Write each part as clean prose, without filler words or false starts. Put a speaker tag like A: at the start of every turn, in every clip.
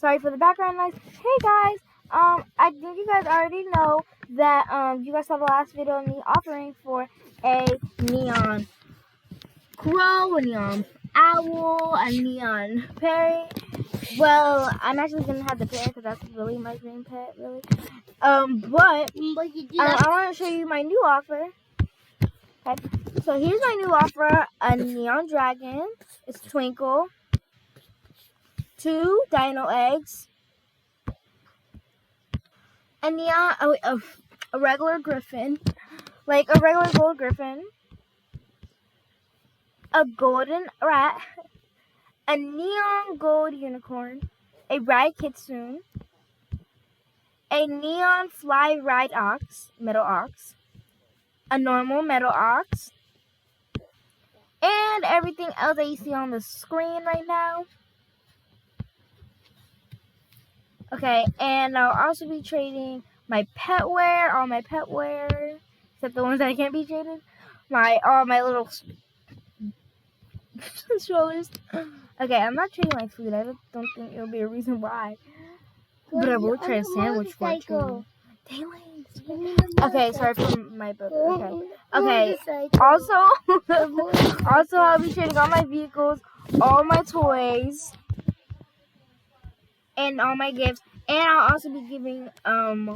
A: sorry for the background noise. Hey guys, I think you guys already know that you guys saw the last video of me offering for a neon crow, a neon owl, a neon parrot. Well, I'm actually gonna have the parrot because that's really my dream pet, really. But I want to show you my new offer. Okay, so here's my new offer: a neon dragon. It's Twinkle. 2 dino eggs. A neon, a regular griffin, like a regular gold griffin. A golden rat. A neon gold unicorn. A ride kitsune. A neon fly ride ox, metal ox. A normal metal ox. And everything else that you see on the screen right now. Okay, and I'll also be trading my pet wear, all my pet wear, except the ones that can't be traded. All my little strollers. Okay, I'm not trading my food. I don't think it'll be a reason why. But I will trade a sandwich for it too. Okay, sorry for my book. Okay. Also, I'll be trading all my vehicles, all my toys, and all my gifts, and I'll also be giving how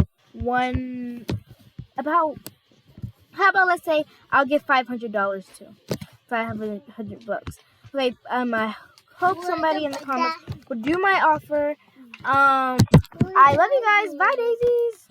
A: about let's say I'll give $500 too, $500. Okay, I hope somebody in the comments would do my offer. I love you guys. Bye, daisies.